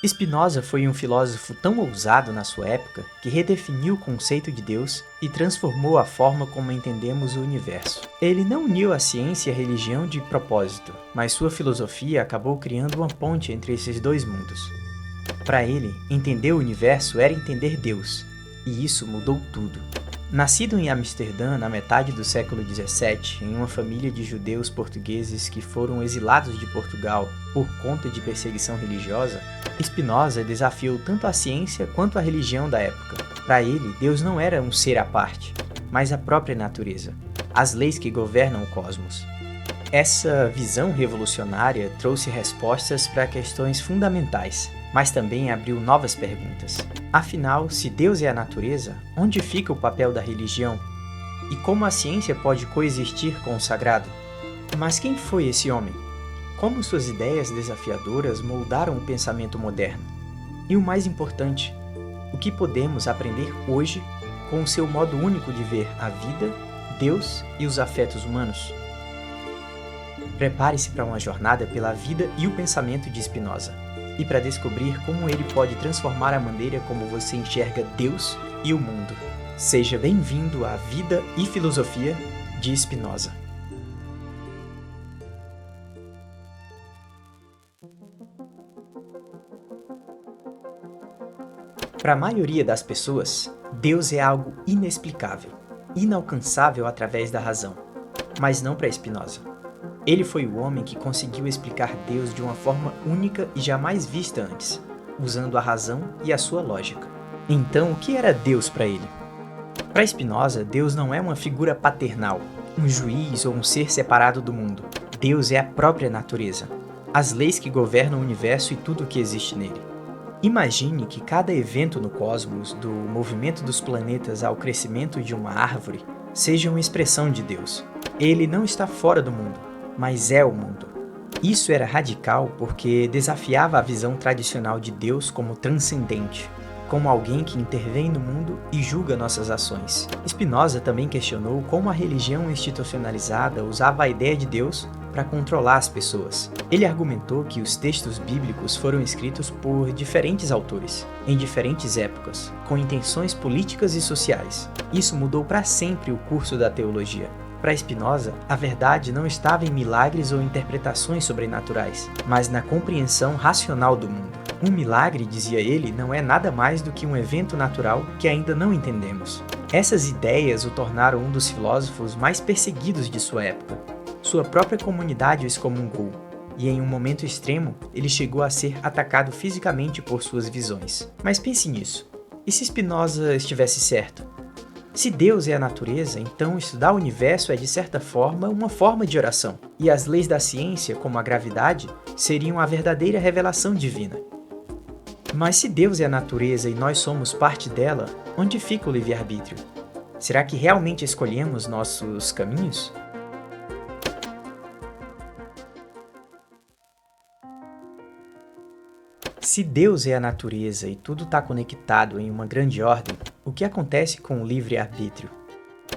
Spinoza foi um filósofo tão ousado na sua época que redefiniu o conceito de Deus e transformou a forma como entendemos o universo. Ele não uniu a ciência e a religião de propósito, mas sua filosofia acabou criando uma ponte entre esses dois mundos. Para ele, entender o universo era entender Deus, e isso mudou tudo. Nascido em Amsterdã na metade do século XVII, em uma família de judeus portugueses que foram exilados de Portugal por conta de perseguição religiosa, Spinoza desafiou tanto a ciência quanto a religião da época. Para ele, Deus não era um ser à parte, mas a própria natureza, as leis que governam o cosmos. Essa visão revolucionária trouxe respostas para questões fundamentais, mas também abriu novas perguntas. Afinal, se Deus é a natureza, onde fica o papel da religião? E como a ciência pode coexistir com o sagrado? Mas quem foi esse homem? Como suas ideias desafiadoras moldaram o pensamento moderno? E o mais importante, o que podemos aprender hoje com o seu modo único de ver a vida, Deus e os afetos humanos? Prepare-se para uma jornada pela vida e o pensamento de Spinoza, e para descobrir como ele pode transformar a maneira como você enxerga Deus e o mundo. Seja bem-vindo à Vida e Filosofia de Spinoza. Para a maioria das pessoas, Deus é algo inexplicável, inalcançável através da razão, mas não para Spinoza. Ele foi o homem que conseguiu explicar Deus de uma forma única e jamais vista antes, usando a razão e a sua lógica. Então, o que era Deus para ele? Para Spinoza, Deus não é uma figura paternal, um juiz ou um ser separado do mundo. Deus é a própria natureza, as leis que governam o universo e tudo o que existe nele. Imagine que cada evento no cosmos, do movimento dos planetas ao crescimento de uma árvore, seja uma expressão de Deus. Ele não está fora do mundo, mas é o mundo. Isso era radical porque desafiava a visão tradicional de Deus como transcendente, como alguém que intervém no mundo e julga nossas ações. Spinoza também questionou como a religião institucionalizada usava a ideia de Deus para controlar as pessoas. Ele argumentou que os textos bíblicos foram escritos por diferentes autores, em diferentes épocas, com intenções políticas e sociais. Isso mudou para sempre o curso da teologia. Para Spinoza, a verdade não estava em milagres ou interpretações sobrenaturais, mas na compreensão racional do mundo. Um milagre, dizia ele, não é nada mais do que um evento natural que ainda não entendemos. Essas ideias o tornaram um dos filósofos mais perseguidos de sua época. Sua própria comunidade o excomungou, e em um momento extremo, ele chegou a ser atacado fisicamente por suas visões. Mas pense nisso. E se Spinoza estivesse certo? Se Deus é a natureza, então estudar o universo é de certa forma uma forma de oração, e as leis da ciência, como a gravidade, seriam a verdadeira revelação divina. Mas se Deus é a natureza e nós somos parte dela, onde fica o livre-arbítrio? Será que realmente escolhemos nossos caminhos? Se Deus é a natureza e tudo está conectado em uma grande ordem, o que acontece com o livre-arbítrio?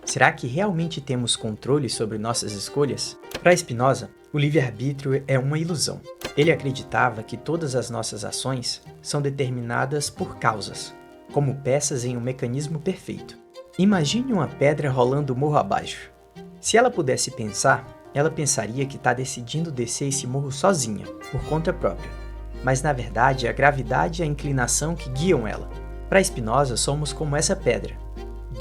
Será que realmente temos controle sobre nossas escolhas? Para Spinoza, o livre-arbítrio é uma ilusão. Ele acreditava que todas as nossas ações são determinadas por causas, como peças em um mecanismo perfeito. Imagine uma pedra rolando morro abaixo. Se ela pudesse pensar, ela pensaria que está decidindo descer esse morro sozinha, por conta própria. Mas na verdade, a gravidade e a inclinação que guiam ela. Para Spinoza, somos como essa pedra,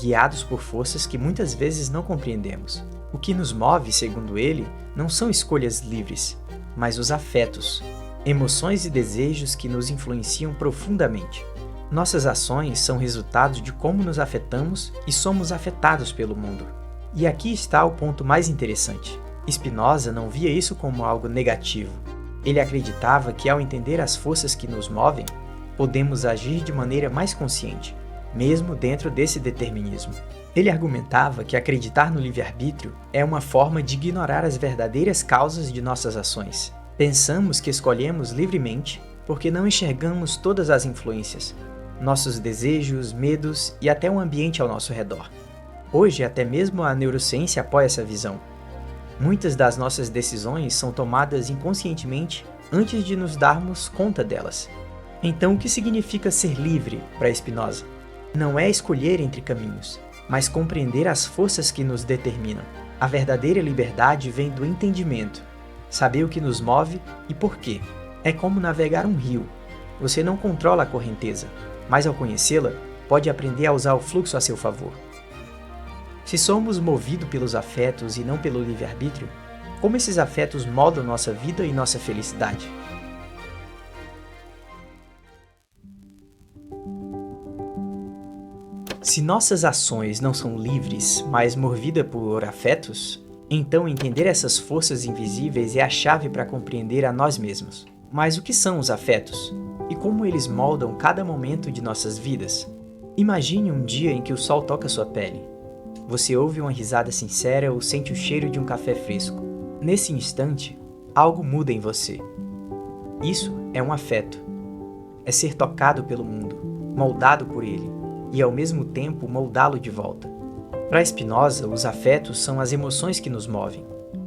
guiados por forças que muitas vezes não compreendemos. O que nos move, segundo ele, não são escolhas livres, mas os afetos, emoções e desejos que nos influenciam profundamente. Nossas ações são resultado de como nos afetamos e somos afetados pelo mundo. E aqui está o ponto mais interessante. Spinoza não via isso como algo negativo. Ele acreditava que ao entender as forças que nos movem, podemos agir de maneira mais consciente, mesmo dentro desse determinismo. Ele argumentava que acreditar no livre-arbítrio é uma forma de ignorar as verdadeiras causas de nossas ações. Pensamos que escolhemos livremente porque não enxergamos todas as influências, nossos desejos, medos e até o ambiente ao nosso redor. Hoje, até mesmo a neurociência apoia essa visão. Muitas das nossas decisões são tomadas inconscientemente antes de nos darmos conta delas. Então, o que significa ser livre para Spinoza? Não é escolher entre caminhos, mas compreender as forças que nos determinam. A verdadeira liberdade vem do entendimento, saber o que nos move e por quê. É como navegar um rio. Você não controla a correnteza, mas ao conhecê-la, pode aprender a usar o fluxo a seu favor. Se somos movidos pelos afetos e não pelo livre-arbítrio, como esses afetos moldam nossa vida e nossa felicidade? Se nossas ações não são livres, mas movidas por afetos, então entender essas forças invisíveis é a chave para compreender a nós mesmos. Mas o que são os afetos? E como eles moldam cada momento de nossas vidas? Imagine um dia em que o sol toca sua pele. Você ouve uma risada sincera ou sente o cheiro de um café fresco. Nesse instante, algo muda em você. Isso é um afeto. É ser tocado pelo mundo, moldado por ele, e ao mesmo tempo moldá-lo de volta. Para Spinoza, os afetos são as emoções que nos movem.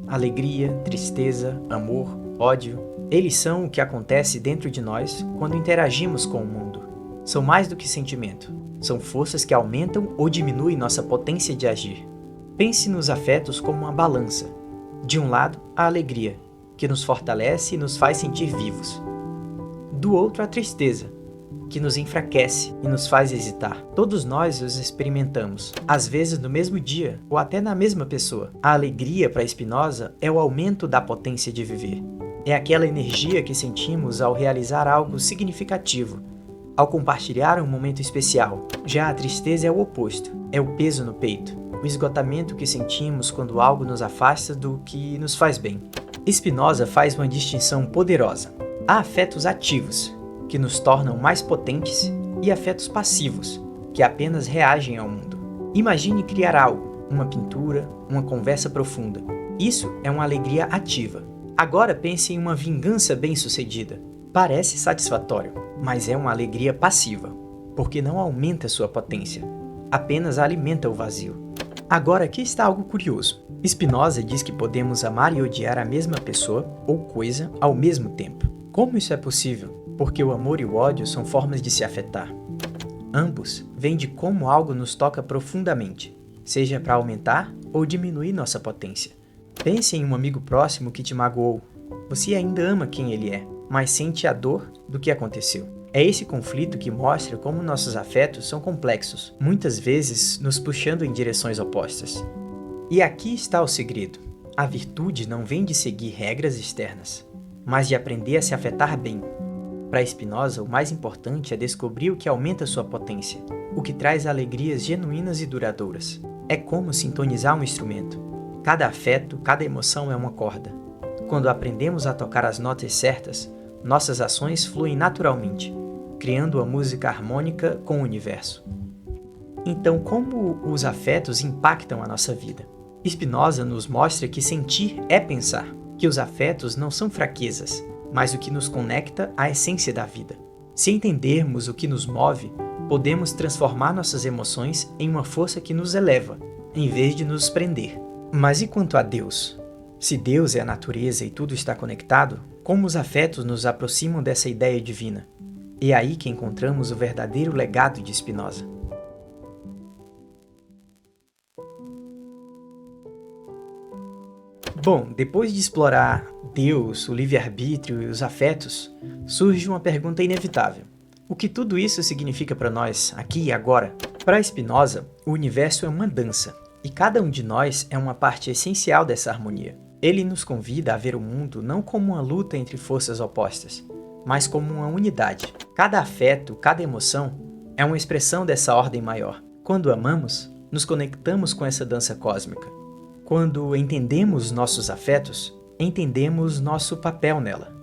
Alegria, tristeza, amor, ódio, eles são o que acontece dentro de nós quando interagimos com o mundo. São mais do que sentimento, são forças que aumentam ou diminuem nossa potência de agir. Pense nos afetos como uma balança. De um lado, a alegria, que nos fortalece e nos faz sentir vivos. Do outro, a tristeza, que nos enfraquece e nos faz hesitar. Todos nós os experimentamos, às vezes no mesmo dia ou até na mesma pessoa. A alegria para Spinoza é o aumento da potência de viver. É aquela energia que sentimos ao realizar algo significativo, ao compartilhar um momento especial. Já a tristeza é o oposto, é o peso no peito, o esgotamento que sentimos quando algo nos afasta do que nos faz bem. Spinoza faz uma distinção poderosa. Há afetos ativos, que nos tornam mais potentes, e afetos passivos, que apenas reagem ao mundo. Imagine criar algo, uma pintura, uma conversa profunda. Isso é uma alegria ativa. Agora pense em uma vingança bem-sucedida. Parece satisfatório, mas é uma alegria passiva, porque não aumenta sua potência, apenas alimenta o vazio. Agora aqui está algo curioso. Spinoza diz que podemos amar e odiar a mesma pessoa ou coisa ao mesmo tempo. Como isso é possível? Porque o amor e o ódio são formas de se afetar. Ambos vêm de como algo nos toca profundamente, seja para aumentar ou diminuir nossa potência. Pense em um amigo próximo que te magoou. Você ainda ama quem ele é, mas sente a dor do que aconteceu. É esse conflito que mostra como nossos afetos são complexos, muitas vezes nos puxando em direções opostas. E aqui está o segredo. A virtude não vem de seguir regras externas, mas de aprender a se afetar bem. Para Spinoza, o mais importante é descobrir o que aumenta sua potência, o que traz alegrias genuínas e duradouras. É como sintonizar um instrumento. Cada afeto, cada emoção é uma corda. Quando aprendemos a tocar as notas certas, nossas ações fluem naturalmente, criando uma música harmônica com o universo. Então, como os afetos impactam a nossa vida? Spinoza nos mostra que sentir é pensar, que os afetos não são fraquezas, mas o que nos conecta à essência da vida. Se entendermos o que nos move, podemos transformar nossas emoções em uma força que nos eleva, em vez de nos prender. Mas e quanto a Deus? Se Deus é a natureza e tudo está conectado, como os afetos nos aproximam dessa ideia divina? É aí que encontramos o verdadeiro legado de Spinoza. Bom, depois de explorar Deus, o livre-arbítrio e os afetos, surge uma pergunta inevitável. O que tudo isso significa para nós, aqui e agora? Para Spinoza, o universo é uma dança, e cada um de nós é uma parte essencial dessa harmonia. Ele nos convida a ver o mundo não como uma luta entre forças opostas, mas como uma unidade. Cada afeto, cada emoção é uma expressão dessa ordem maior. Quando amamos, nos conectamos com essa dança cósmica. Quando entendemos nossos afetos, entendemos nosso papel nela.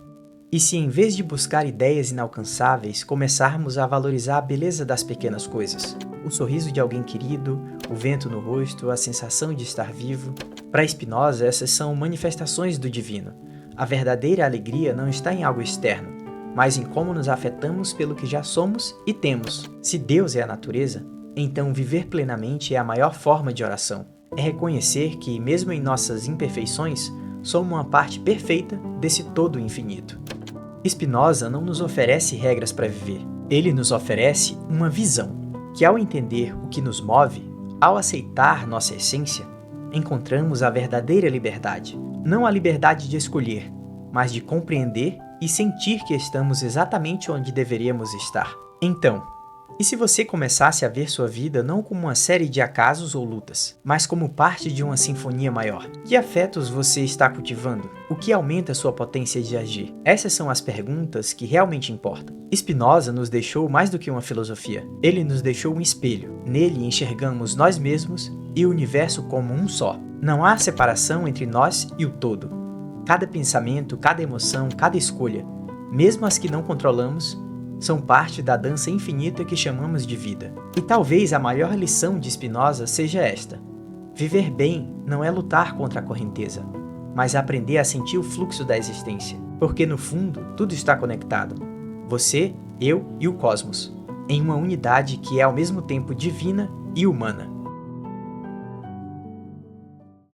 E se em vez de buscar ideias inalcançáveis, começarmos a valorizar a beleza das pequenas coisas, o sorriso de alguém querido, o vento no rosto, a sensação de estar vivo. Para Spinoza, essas são manifestações do divino. A verdadeira alegria não está em algo externo, mas em como nos afetamos pelo que já somos e temos. Se Deus é a natureza, então viver plenamente é a maior forma de oração. É reconhecer que, mesmo em nossas imperfeições, somos uma parte perfeita desse todo infinito. Spinoza não nos oferece regras para viver. Ele nos oferece uma visão, que ao entender o que nos move, ao aceitar nossa essência, encontramos a verdadeira liberdade. Não a liberdade de escolher, mas de compreender e sentir que estamos exatamente onde deveríamos estar. Então, e se você começasse a ver sua vida não como uma série de acasos ou lutas, mas como parte de uma sinfonia maior? Que afetos você está cultivando? O que aumenta sua potência de agir? Essas são as perguntas que realmente importam. Spinoza nos deixou mais do que uma filosofia. Ele nos deixou um espelho. Nele enxergamos nós mesmos e o universo como um só. Não há separação entre nós e o todo. Cada pensamento, cada emoção, cada escolha, mesmo as que não controlamos, são parte da dança infinita que chamamos de vida. E talvez a maior lição de Spinoza seja esta: viver bem não é lutar contra a correnteza, mas aprender a sentir o fluxo da existência, porque no fundo tudo está conectado. Você, eu e o cosmos, em uma unidade que é ao mesmo tempo divina e humana.